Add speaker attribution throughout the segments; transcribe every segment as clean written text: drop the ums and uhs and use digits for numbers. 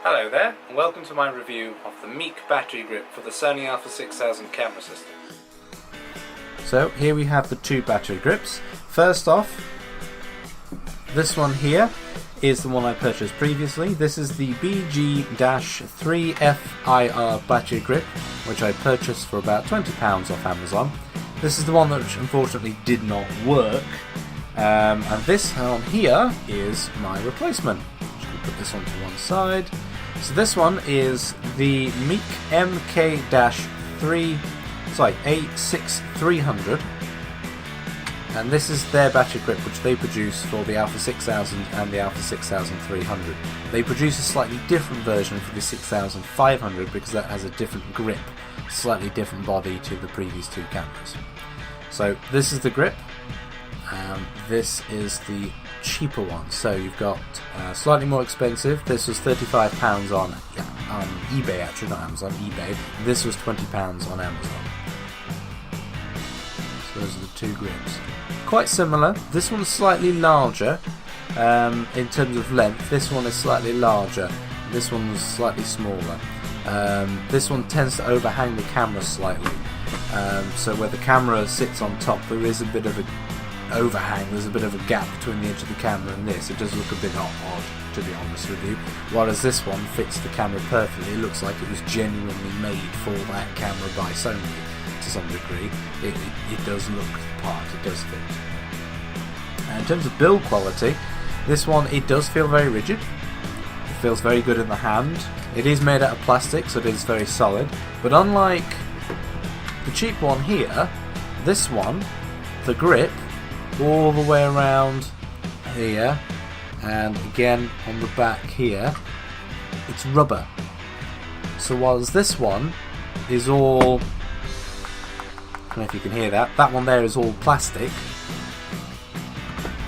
Speaker 1: Hello there, and welcome to my review of the Meike battery grip for the Sony A6000 camera system. So here we have the two battery grips. First off, this one here is the one I purchased previously. This is the BG-3FIR battery grip, which I purchased for about £20 off Amazon. This is the one that unfortunately did not work, and this one here is my replacement. Just going to put this onto one side. So this one is the Meike MK-A6300, and this is their battery grip which they produce for the A6000 and the A6300. They produce a slightly different version for the 6500 because that has a different grip, slightly different body to the previous two cameras. So this is the grip. This is the cheaper one. So you've got slightly more expensive. This was £35 on eBay, actually, not Amazon, eBay. This was £20 on Amazon. So those are the two grips. Quite similar. This one's slightly larger in terms of length. This one is slightly larger. This one was slightly smaller. This one tends to overhang the camera slightly. So where the camera sits on top, there is a bit of a overhang, there's a bit of a gap between the edge of the camera and this. It does look a bit odd, to be honest with you, whereas this one fits the camera perfectly. It looks like it was genuinely made for that camera by Sony to some degree. It does look the part, it does fit. And in terms of build quality, this one, it does feel very rigid. It feels very good in the hand. It is made out of plastic, so it is very solid, but unlike the cheap one here, this one, the grip all the way around here and again on the back here, it's rubber. So whilst this one is all, I don't know if you can hear that, that one there is all plastic.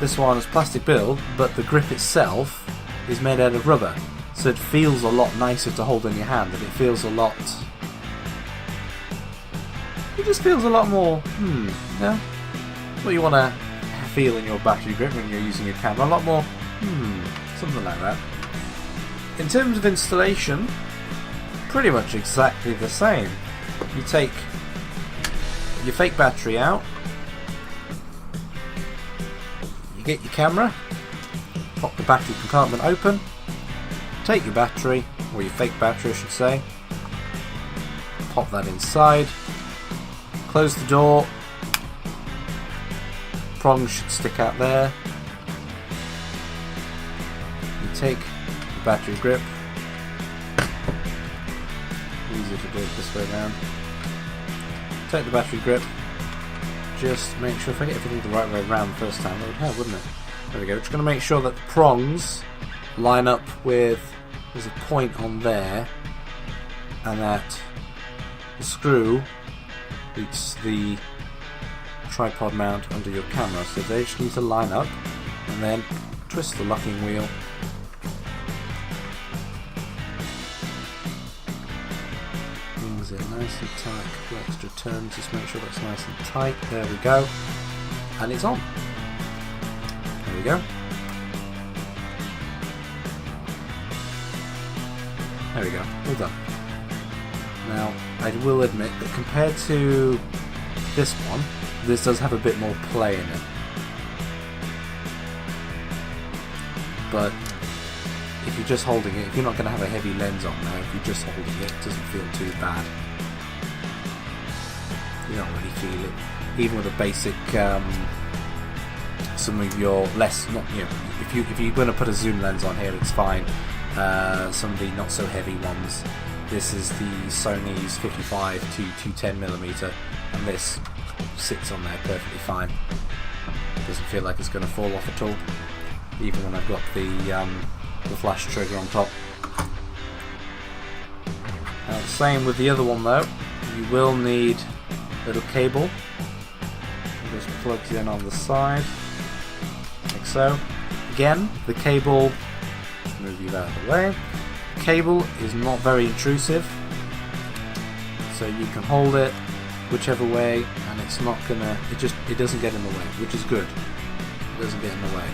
Speaker 1: This one is plastic build, but the grip itself is made out of rubber, so it feels a lot nicer to hold in your hand, and it feels a lot, it just feels a lot more, yeah, what you want to feel in your battery grip when you're using your camera, a lot more, something like that. In terms of installation, pretty much exactly the same. You take your fake battery out, you get your camera, pop the battery compartment open, take your battery, or your fake battery I should say, pop that inside, close the door. Prongs should stick out there. You take the battery grip, easier to do it this way around. Take the battery grip, just make sure, if I get everything the right way around the first time, that would help, wouldn't it? There we go. Just going to make sure that the prongs line up with, there's a point on there, and that the screw meets the tripod mount under your camera, so they just need to line up, and then twist the locking wheel, brings it nice and tight, a couple extra turns, just make sure that's nice and tight. There we go, and it's on. There we go. There we go, all done. Now I will admit that compared to this one, this does have a bit more play in it, but if you're just holding it, if you're not going to have a heavy lens on now, if you're just holding it, it doesn't feel too bad. You don't really feel it, even with a basic, some of your less, not, you know, if you're going to put a zoom lens on here, it's fine. Some of the not so heavy ones. This is the Sony's 55 to 210mm, and this sits on there perfectly fine. Doesn't feel like it's going to fall off at all, even when I've got the flash trigger on top. Same with the other one though. You will need a little cable. It just plugs in on the side, like so. Again, the cable, just move you out of the way. The cable is not very intrusive, so you can hold it whichever way, and it's not gonna, it doesn't get in the way, which is good. It doesn't get in the way.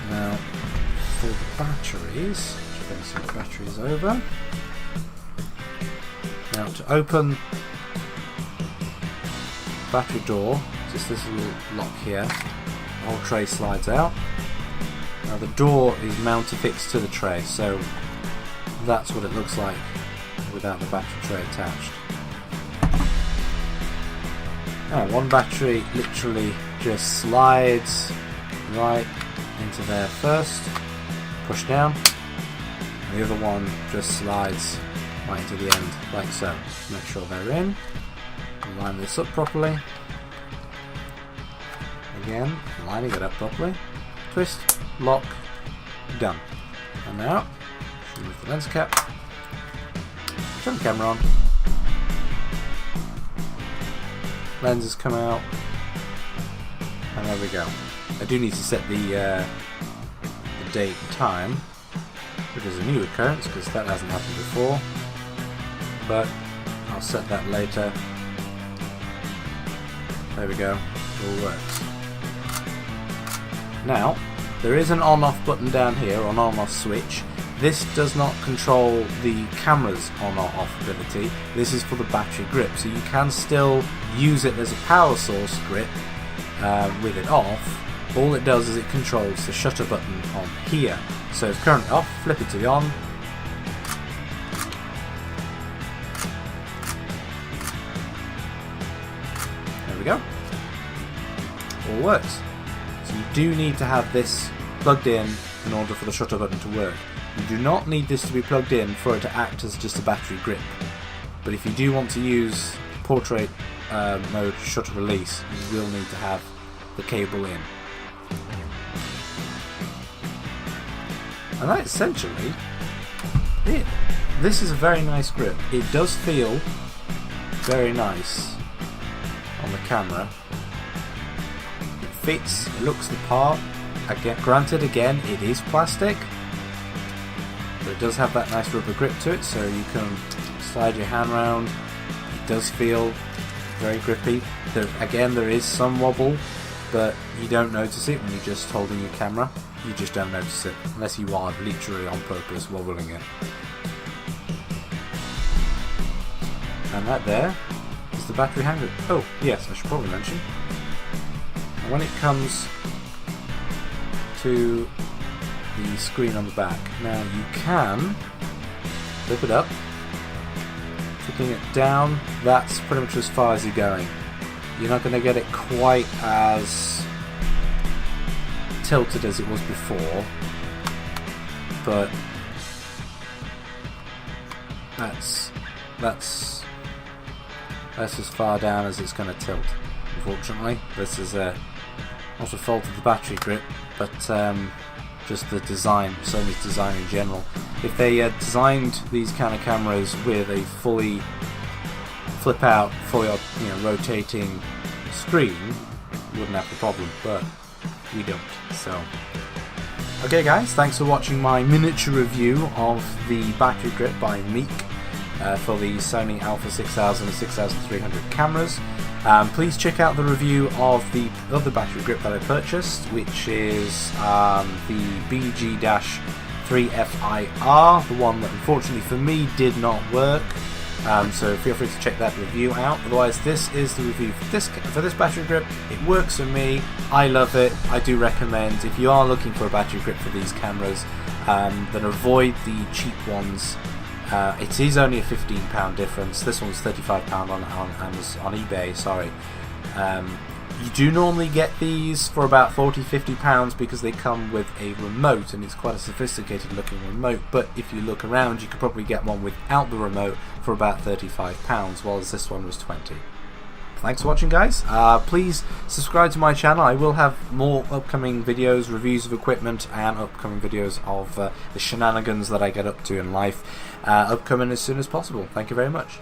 Speaker 1: Now, for the batteries. Just bring some batteries over. Now to open the battery door, just this little lock here, the whole tray slides out. Now the door is mounted fixed to the tray, so that's what it looks like without the battery tray attached. Now one battery literally just slides right into there first, push down, and the other one just slides right to the end, like so. Make sure they're in. Line this up properly. Again, lining it up properly. Twist, lock, done. And now, remove the lens cap, turn the camera on. Lenses come out, and there we go. I do need to set the date and time, which is a new occurrence because that hasn't happened before, but I'll set that later. There we go, it all works. Now, there is an on-off button down here, or an on-off switch. This does not control the camera's on or off ability. This is for the battery grip, so you can still use it as a power source grip with it off. All it does is it controls the shutter button on here. So it's currently off, flip it to the on. There we go. All works. So you do need to have this plugged in order for the shutter button to work. You do not need this to be plugged in for it to act as just a battery grip. But if you do want to use portrait mode shutter release, you will need to have the cable in. And that's essentially it. This is a very nice grip. It does feel very nice on the camera. It fits, it looks the part. Granted, again, it is plastic, but it does have that nice rubber grip to it, so you can slide your hand around. It does feel very grippy. There is some wobble, but you don't notice it when you're just holding your camera. You just don't notice it, unless you are literally on purpose wobbling it. And that there is the battery hand grip. Oh, yes, I should probably mention. And when it comes to the screen on the back, now you can flip it up, flipping it down, that's pretty much as far as you're going. You're not going to get it quite as tilted as it was before, but that's as far down as it's going to tilt. Unfortunately, this is not a fault of the battery grip, but just the design, Sony's design in general. If they had designed these kind of cameras with a fully flip out, fully rotating screen, you wouldn't have the problem, but we don't. So, okay guys, thanks for watching my miniature review of the battery grip by Meike for the Sony A6000 and 6300 cameras. Please check out the review of the other battery grip that I purchased, which is the BG-3FIR, the one that unfortunately for me did not work. So feel free to check that review out. Otherwise, this is the review for this battery grip. It works for me. I love it. I do recommend, if you are looking for a battery grip for these cameras, then avoid the cheap ones. It is only a £15 difference. This one's £35 on eBay. Sorry. You do normally get these for about £40–50 because they come with a remote, and it's quite a sophisticated looking remote. But if you look around, you could probably get one without the remote for about £35, whilst this one was £20. Thanks for watching, guys. Please subscribe to my channel. I will have more upcoming videos, reviews of equipment, and upcoming videos of the shenanigans that I get up to in life upcoming as soon as possible. Thank you very much.